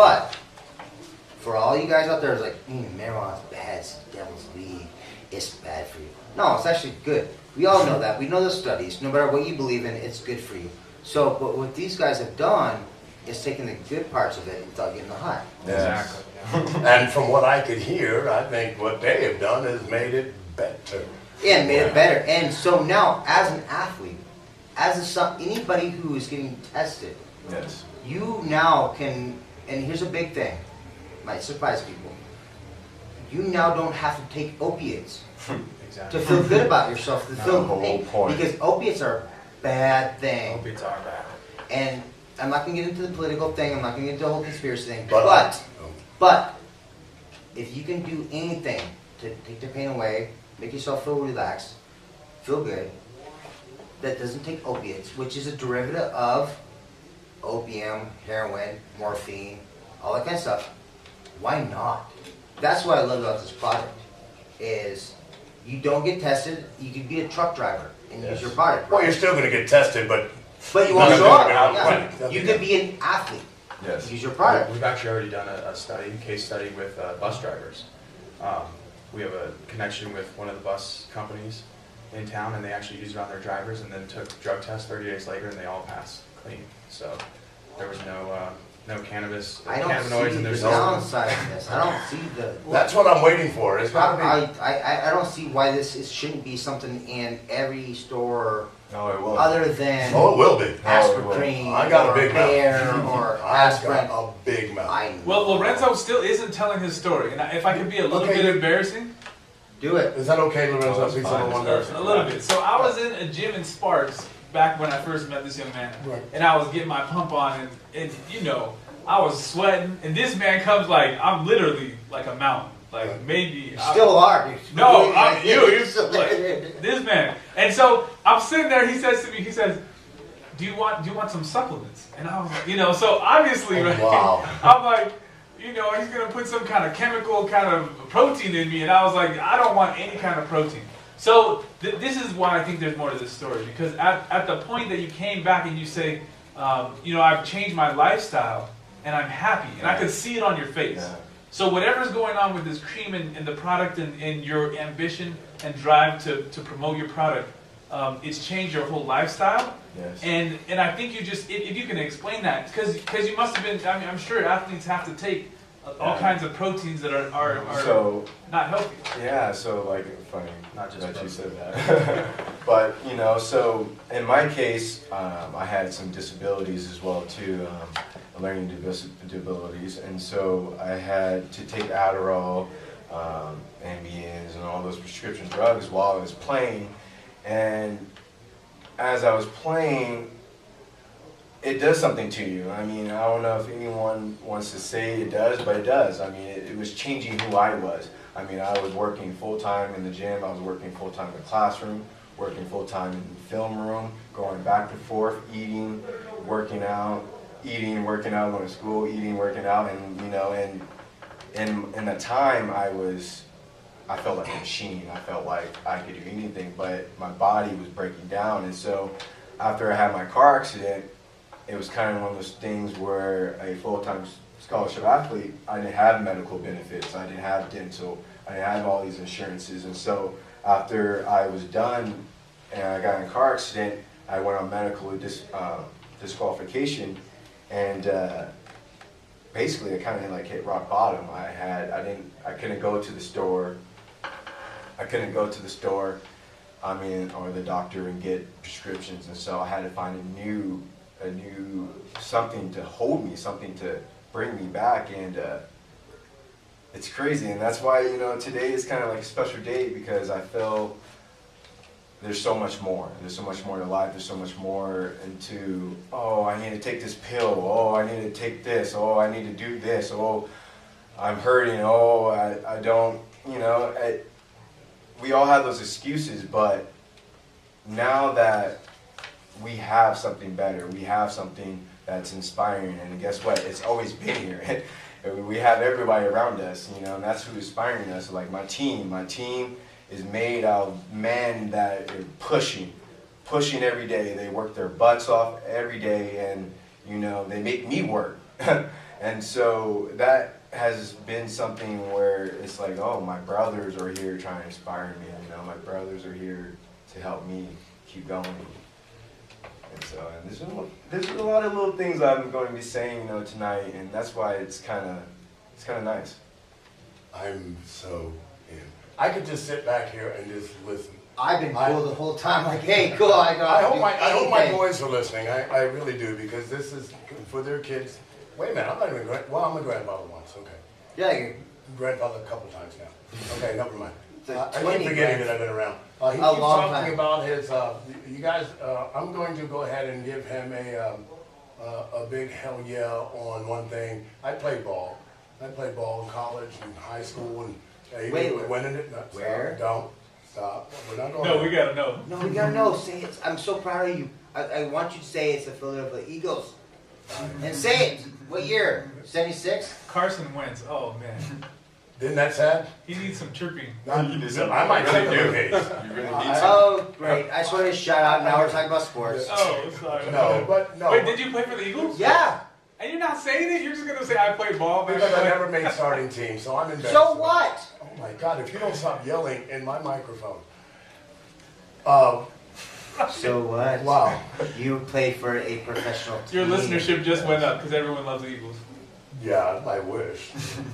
For all you guys out there, it's like, marijuana's bad, it's the devil's weed, it's bad for you. No, it's actually good. We all know that. We know the studies. No matter what you believe in, it's good for you. So, but what these guys have done is taken the good parts of it without getting the high. Yes. Exactly. And from what I could hear, I think what they have done is made it better. Yeah, made it better. And so now, as an athlete, anybody who is getting tested, Yes. you now can, and here's a big thing, might surprise people. You now don't have to take opiates Exactly. to feel good about yourself, to That's feel the whole pain. point. Because opiates are a bad thing. Opiates are bad. And I'm not going to get into the political thing, I'm not going to get into the whole conspiracy thing, But- but if you can do anything to take the pain away, make yourself feel relaxed, feel good, that doesn't take opiates, which is a derivative of opium, heroin, morphine, all that kind of stuff, why not? That's what I love about this product, is you don't get tested, you could be a truck driver and use your product. Well, you're still going to get tested, but But you won't No, show no, up. no, no, Yeah. right. You could be an athlete, Yes. use your product. We've actually already done a study, case study with bus drivers. We have a connection with one of the bus companies in town, and they actually used it on their drivers, and then took drug tests 30 days later, and they all passed clean. So there was no cannabis, I don't cannabinoids see in the their system. downside of this. I don't see the. that's what I'm waiting for. It's got to be. I don't see why shouldn't be something in every store No, it will. other than Oh, it will be. aspirin I got a or big mouth. pear or I've aspirin. got a big mouth. I Well, Lorenzo still isn't telling his story, and if I could be a little Okay. bit embarrassing, do it. Is that okay, Lorenzo? Oh, that's Please, fine. someone a else. little bit. So I was in a gym in Sparks back when I first met this young man, Right. and I was getting my pump on, and you know, I was sweating, and this man comes like I'm literally like a mountain, like Right. maybe Still are. No, you're still like, this man. And so I'm sitting there. He says to me, he says, "Do you want some supplements?" And I was like, you know, so obviously, Oh, right, wow. I'm like, you know, he's gonna put some kind of chemical kind of protein in me, and I was like, I don't want any kind of protein. So this is why I think there's more to this story, because at the point that you came back and you say, you know, I've changed my lifestyle and I'm happy, and I could see it on your face. Yeah. So whatever's going on with this cream and the product and your ambition and drive to promote your product, it's changed your whole lifestyle. Yes. And I think you just, if you can explain that, because you must have been, I mean, I'm sure athletes have to take all Yeah. kinds of proteins that are So, not healthy. yeah, so like, funny Not just that you protein. said that. But, you know, so in my case, I had some disabilities as well too, learning disabilities. And so I had to take Adderall, Ambiens, and all those prescription drugs while I was playing. And as I was playing, it does something to you. I mean, I don't know if anyone wants to say it does, but it does. I mean, it was changing who I was. I mean, I was working full-time in the gym, I was working full-time in the classroom, working full-time in the film room, going back and forth, eating, working out, going to school, eating, working out, and, you know, and in the time I felt like a machine. I felt like I could do anything, but my body was breaking down. And so after I had my car accident, it was kind of one of those things where a full-time scholarship athlete, I didn't have medical benefits, I didn't have dental, I didn't have all these insurances. And so after I was done and I got in a car accident, I went on medical disqualification, and basically I kind of like hit rock bottom. I couldn't go to the store. I mean, or the doctor and get prescriptions, and so I had to find a new something to hold me, something to bring me back, and it's crazy. And that's why, you know, today is kind of like a special day, because I feel there's so much more. There's so much more to life. There's so much more into, oh, I need to take this pill. Oh, I need to take this. Oh, I need to do this. Oh, I'm hurting. Oh, I don't, you know. We all have those excuses, but now that we have something better, we have something that's inspiring, and guess what? It's always been here. We have everybody around us, you know, and that's who's inspiring us. Like my team is made out of men that are pushing every day. They work their butts off every day, and, you know, they make me work. And so that has been something where it's like, oh, my brothers are here trying to inspire me. You know, my brothers are here to help me keep going. And so, and there's a lot of little things I'm going to be saying, you know, tonight, and that's why it's kind of nice. I'm so in. I could just sit back here and just listen. I've been cool the whole time, like, hey, cool, I I hope my anything. boys are listening. I really do, because this is for their kids. Wait a minute, I'm not even I'm a grandfather once. Okay, Yeah, you're grandfather a couple times now. Okay, never mind. The I keep 20 forgetting grand. that I've been around. He keeps A long talking time. about his. You guys, I'm going to go ahead and give him a big hell yeah on one thing. I played ball. I played ball in college and high school, and Wait, we went in it. No, stop, where? Don't stop. We're not going. No, we gotta know. No, we gotta know. Say it. I'm so proud of you. I want you to say it's the Philadelphia Eagles. And say it. What year? 76? Carson Wentz. Oh man, Isn't that sad? he needs some chirping. I might take really a do. case. You really need to. Oh, great. I just wanted to shout out. Now we're talking about sports. Oh, sorry. No, but no. Wait, did you play for the Eagles? Yeah. And you're not saying it? You're just gonna say I played ball. Because I never made starting team, so I'm embarrassed. So what? Oh my God! If you don't stop yelling in my microphone. So what? Wow. You played for a professional team. Your listenership just went up because everyone loves the Eagles. Yeah, I wish.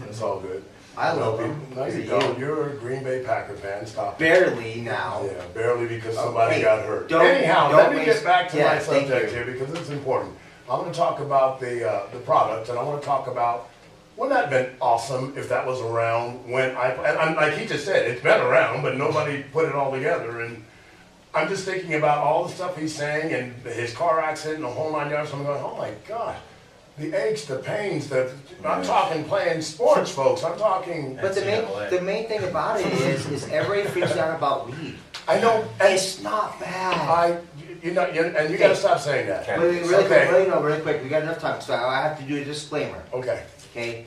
It's all good. I No, love them. No, you don't. You're a Green Bay Packer fan. Stop. Barely now. Yeah, barely because somebody Okay, got hurt. don't- Anyhow, don't let me waste- get back to yeah, my thank subject you. here because it's important. I'm going to talk about the product, and I want to talk about wouldn't that have been awesome if that was around when and like he just said, it's been around, but nobody put it all together. And I'm just thinking about all the stuff he's saying and his car accident and the whole 9 yards. I'm going, oh my God. The aches, the pains, I'm talking playing sports, folks. I'm talking. But the main thing about it is everybody freaks out about weed. I know, and It's not bad. you know, and you got to stop saying that. Okay. Wait, really Okay. quick, really quick. We got enough time, so I have to do a disclaimer. Okay. Okay,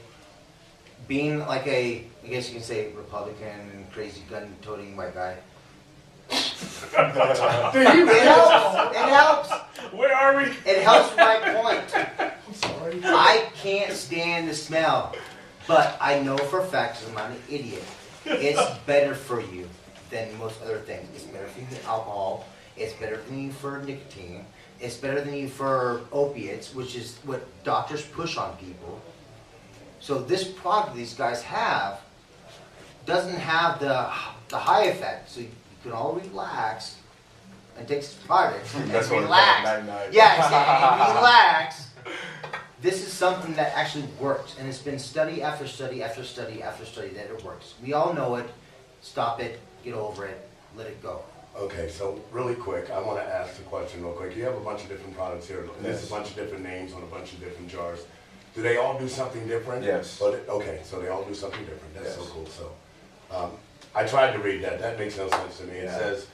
being like I guess you can say Republican and crazy gun-toting white guy. It helps. It helps. Where are we? It helps my point. I'm sorry. I can't stand the smell, but I know for a fact, 'cause I'm not an idiot, it's better for you than most other things. It's better for you than alcohol. It's better than you for nicotine. It's better than you for opiates, which is what doctors push on people. So this product these guys have doesn't have the high effect. So you can all relax and take this product and That's what it's relax. called, night-night. Yeah, exactly. Relax. This is something that actually works, and it's been study after study after study after study that it works. We all know it. Stop it. Get over it. Let it go. Okay, so really quick, I want to ask the question real quick. You have a bunch of different products here. There's Yes. a bunch of different names on a bunch of different jars. Do they all do something different? Yes. Okay, so they all do something different. That's so Yes. cool. So, I tried to read that. That makes no sense to me. It Yeah. says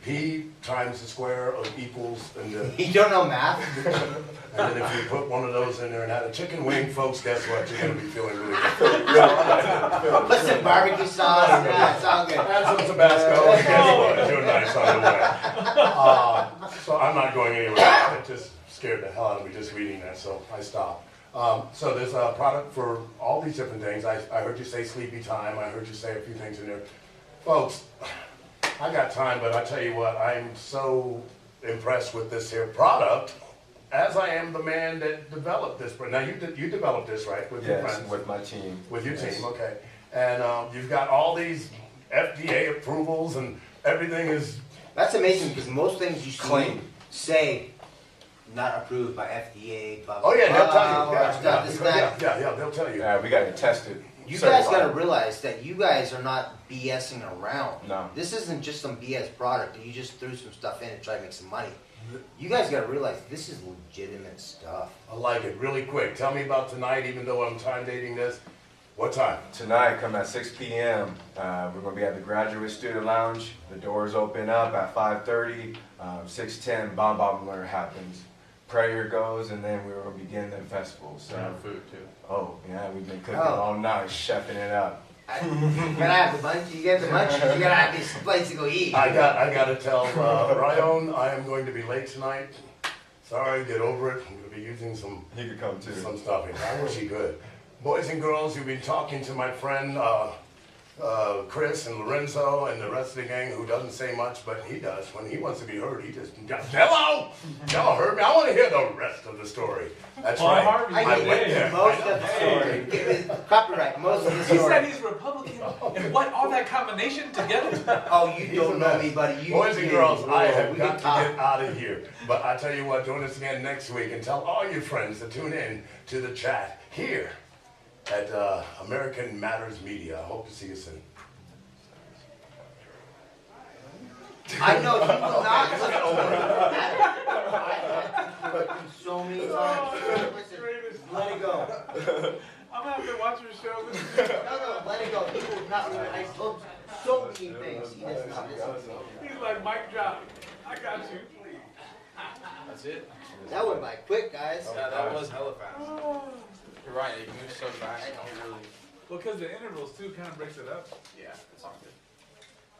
P times the square of equals, and You don't know math? then if you put one of those in there and had a chicken wing, folks, guess what? You're going to be feeling really good. Put some barbecue sauce. Yeah, it's all good. Add some Tabasco, and guess what? You're nice on the way. So I'm not going anywhere. It just scared the hell out of me just reading that, so I stopped. So there's a product for all these different things. I heard you say sleepy time. I heard you say a few things in there. Folks, I got time, but I tell you what, I'm so impressed with this here product, as I am the man that developed this. Now you developed this, right, with your Yes, friends? with my team. With your Yes. team, okay. And you've got all these FDA approvals and everything is, That's amazing because most things you see Clean. say not approved by FDA. Blah, oh yeah, they'll blah, tell you. or Yeah, stuff, this, that. yeah, they'll tell you. We got it tested. You guys certified. got to realize that you guys are not BSing around. No. This isn't just some BS product that you just threw some stuff in and try to make some money. You guys got to realize this is legitimate stuff. I like it. Really quick, tell me about tonight, even though I'm time dating this. What time? Tonight, come at 6 p.m. We're going to be at the Graduate Student Lounge. The doors open up at 5:30. 6:10, Bomb Bomb Alert happens. Prayer goes, and then we're going to begin the festival. So, food too. oh yeah, we've been cooking Oh. all night, chefing it up. You gotta have the munchies. You get the munchies. You gotta have these places to go eat. I got to tell Ryan I am going to be late tonight. Sorry, get over it. I'm going to be using some He could come too. stuffing. I wish he could. Boys and girls, you've been talking to my friend Chris and Lorenzo and the rest of the gang who doesn't say much, but he does. When he wants to be heard, he just, hello! Y'all heard me? I want to hear the rest of the story. That's Paul right. Harvey I did. went there. Most of the story. Give it copyright. Most of the He said story. he's Republican, and what, all that combination together? Oh, you He's don't the know best. me, buddy. You Boys and you- girls, I have we got can to talk. get out of here. But I tell you what, join us again next week and tell all your friends to tune in to the chat here at American Matters Media. I hope to see you soon. I know you will not listen to it. I had to put you so many times. Listen, let it go. I'm gonna have to watch your show. No, let it go. He will not listen. I told so many things. He does not listen. He's like, mic drop. I got you. That's it. That went by quick, guys. Yeah, that was hella fast. You're right, you move so fast, you really, Well, because the intervals too kind of breaks it up. yeah, it's all good.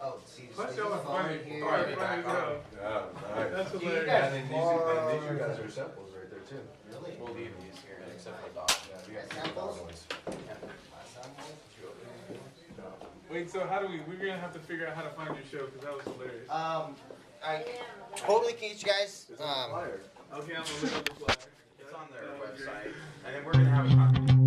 Oh, see, this Plus, is y'all are phone funny. here. Y'all are funny, yo. Yeah, nice. That's You hilarious. guys And are- these you guys are samples right there too. Really? We'll leave these here, except for the dog. Yeah, you guys Samples? are ones. Wait, so how do we're gonna have to figure out how to find your show because that was hilarious. I totally can you guys. Okay, I'm gonna look up the flyer. It's on their website, and then we're gonna have a conference.